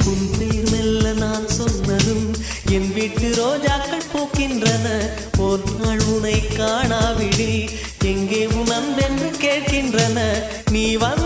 உன் பேர் மெல்ல நான் சொன்னதும் என் வீட்டு ரோஜாக்கள் பூக்கின்றன. ஒரு நாள் உனை காணாவிடில் எங்கே உன் அன்பென்று கேட்கின்றன. நீ வந்து